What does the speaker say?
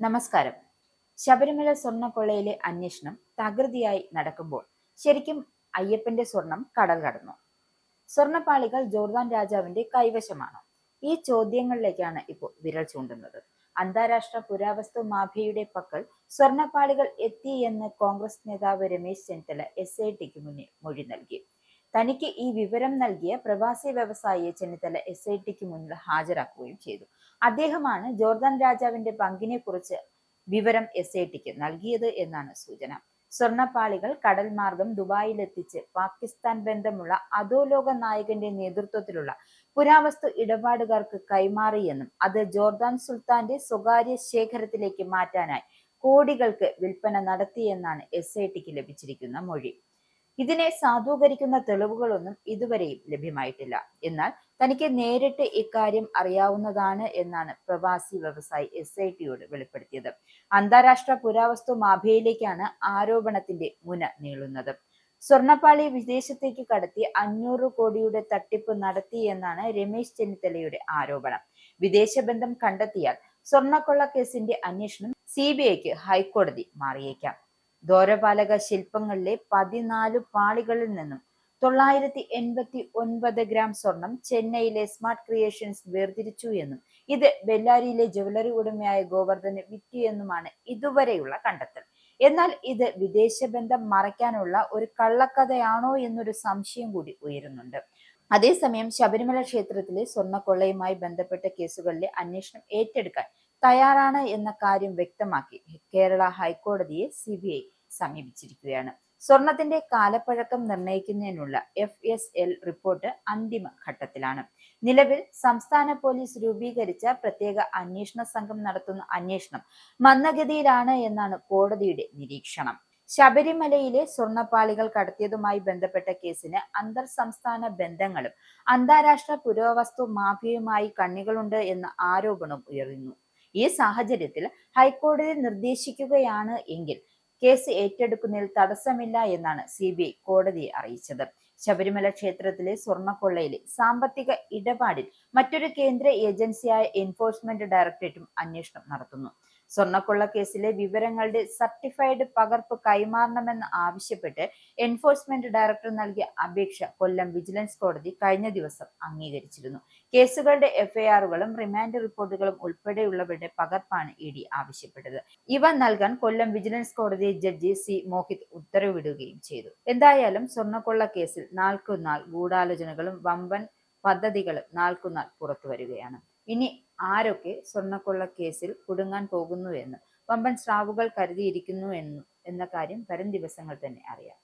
നമസ്കാരം. ശബരിമല സ്വർണ്ണക്കൊള്ളയിലെ അന്വേഷണം തകൃതിയായി നടക്കുമ്പോൾ ശരിക്കും അയ്യപ്പന്റെ സ്വർണം കടൽ കടന്നു. സ്വർണ്ണപ്പാളികൾ ജോർദാൻ രാജാവിന്റെ കൈവശമാണോ? ഈ ചോദ്യങ്ങളിലേക്കാണ് ഇപ്പോൾ വിരൽ ചൂണ്ടുന്നത്. അന്താരാഷ്ട്ര പുരാവസ്തു മാഫിയയുടെ പക്കൽ സ്വർണ്ണപ്പാളികൾ എത്തി എന്ന് കോൺഗ്രസ് നേതാവ് രമേശ് ചെന്നിത്തല SITക്ക് മുന്നിൽ മൊഴി നൽകി. തനിക്ക് ഈ വിവരം നൽകിയ പ്രവാസി വ്യവസായിയെ ചെന്നിത്തല SITക്ക് മുന്നിൽ ഹാജരാക്കുകയും ചെയ്തു. അദ്ദേഹമാണ് ജോർദാൻ രാജാവിന്റെ പങ്കിനെ കുറിച്ച് വിവരം SITക്ക് നൽകിയത് എന്നാണ് സൂചന. സ്വർണ്ണപ്പാളികൾ കടൽ മാർഗം ദുബായിലെത്തിച്ച് പാകിസ്ഥാൻ ബന്ധമുള്ള അധോലോക നായകന്റെ നേതൃത്വത്തിലുള്ള പുരാവസ്തു ഇടപാടുകാർക്ക് കൈമാറിയെന്നും അത് ജോർദാൻ സുൽത്താന്റെ സ്വകാര്യ ശേഖരത്തിലേക്ക് മാറ്റാനായി കോടികൾക്ക് വിൽപ്പന നടത്തിയെന്നാണ് SITക്ക് ലഭിച്ചിരിക്കുന്ന മൊഴി. ഇതിനെ സാധൂകരിക്കുന്ന തെളിവുകളൊന്നും ഇതുവരെയും ലഭ്യമായിട്ടില്ല. എന്നാൽ തനിക്ക് നേരിട്ട് ഇക്കാര്യം അറിയാവുന്നതാണ് എന്നാണ് പ്രവാസി വ്യവസായി SITയോട് വെളിപ്പെടുത്തിയത്. അന്താരാഷ്ട്ര പുരാവസ്തു മാഫിയയിലേക്കാണ് ആരോപണത്തിന്റെ മുന നീളുന്നത്. സ്വർണ്ണപ്പാളി വിദേശത്തേക്ക് കടത്തി 500 കോടിയുടെ തട്ടിപ്പ് നടത്തി എന്നാണ് രമേശ് ചെന്നിത്തലയുടെ ആരോപണം. വിദേശ ബന്ധം കണ്ടെത്തിയാൽ സ്വർണ്ണക്കൊള്ള കേസിന്റെ അന്വേഷണം CBIക്ക് ഹൈക്കോടതി മാറിയേക്കാം. ദ്വാരപാലക ശില്പങ്ങളിലെ 14 പാളികളിൽ നിന്നും 989 ഗ്രാം സ്വർണം ചെന്നൈയിലെ സ്മാർട്ട് ക്രിയേഷൻസ് വേർതിരിച്ചു എന്നും ഇത് ബെല്ലാരിയിലെ ജ്വല്ലറി ഉടമയായ ഗോവർദ്ധന് വിറ്റു എന്നുമാണ് ഇതുവരെയുള്ള കണ്ടെത്തൽ. എന്നാൽ ഇത് വിദേശ ബന്ധം മറയ്ക്കാനുള്ള ഒരു കള്ളക്കഥയാണോ എന്നൊരു സംശയം കൂടി ഉയരുന്നുണ്ട്. അതേസമയം ശബരിമല ക്ഷേത്രത്തിലെ സ്വർണ്ണക്കൊള്ളയുമായി ബന്ധപ്പെട്ട കേസുകളിലെ അന്വേഷണം ഏറ്റെടുക്കാൻ തയ്യാറാണ് എന്ന കാര്യം വ്യക്തമാക്കി കേരള ഹൈക്കോടതിയെ CBI സമീപിച്ചിരിക്കുകയാണ്. സ്വർണത്തിന്റെ കാലപ്പഴക്കം നിർണ്ണയിക്കുന്നതിനുള്ള FSL റിപ്പോർട്ട് അന്തിമ ഘട്ടത്തിലാണ്. നിലവിൽ സംസ്ഥാന പോലീസ് രൂപീകരിച്ച പ്രത്യേക അന്വേഷണ സംഘം നടത്തുന്ന അന്വേഷണം മന്ദഗതിയിലാണ് എന്നാണ് കോടതിയുടെ നിരീക്ഷണം. ശബരിമലയിലെ സ്വർണ്ണപ്പാളികൾ കടത്തിയതുമായി ബന്ധപ്പെട്ട കേസിന് അന്തർ സംസ്ഥാന ബന്ധങ്ങളും അന്താരാഷ്ട്ര പുരാവസ്തു മാഫിയയുമായി കണ്ണികളുണ്ട് എന്ന ആരോപണം ഉയർന്നു. ഈ സാഹചര്യത്തിൽ ഹൈക്കോടതി നിർദ്ദേശിക്കുകയാണ് എങ്കിൽ കേസ് ഏറ്റെടുക്കുന്നതിൽ തടസ്സമില്ല എന്നാണ് CBI കോടതിയെ അറിയിച്ചത്. ശബരിമല ക്ഷേത്രത്തിലെ സ്വർണ്ണക്കൊള്ളയിലെ സാമ്പത്തിക ഇടപാടിൽ മറ്റൊരു കേന്ദ്ര ഏജൻസിയായ എൻഫോഴ്സ്മെന്റ് ഡയറക്ടറേറ്റും അന്വേഷണം നടത്തുന്നു. സ്വർണ്ണക്കൊള്ള കേസിലെ വിവരങ്ങളുടെ സർട്ടിഫൈഡ് പകർപ്പ് കൈമാറണമെന്ന് ആവശ്യപ്പെട്ട് എൻഫോഴ്സ്മെന്റ് ഡയറക്ടർ നൽകിയ അപേക്ഷ കൊല്ലം വിജിലൻസ് കോടതി കഴിഞ്ഞ ദിവസം അംഗീകരിച്ചിരുന്നു. കേസുകളുടെ FIRകളും റിമാൻഡ് റിപ്പോർട്ടുകളും ഉൾപ്പെടെയുള്ളവരുടെ പകർപ്പാണ് ED ആവശ്യപ്പെട്ടത്. ഇവ നൽകാൻ കൊല്ലം വിജിലൻസ് കോടതി ജഡ്ജി C മോഹിത് ഉത്തരവിടുകയും ചെയ്തു. എന്തായാലും സ്വർണ്ണക്കൊള്ള കേസിൽ നാൾക്കുനാൾ ഗൂഢാലോചനകളും വമ്പൻ പദ്ധതികളും നാൾക്കുനാൾ പുറത്തു വരികയാണ്. ഇനി ആരൊക്കെ സ്വർണ്ണക്കൊള്ള കേസിൽ കുടുങ്ങാൻ പോകുന്നു എന്ന് വമ്പൻ സ്രാവുകൾ കരുതിയിരിക്കുന്നു എന്ന കാര്യം വരും ദിവസങ്ങൾ തന്നെ അറിയാം.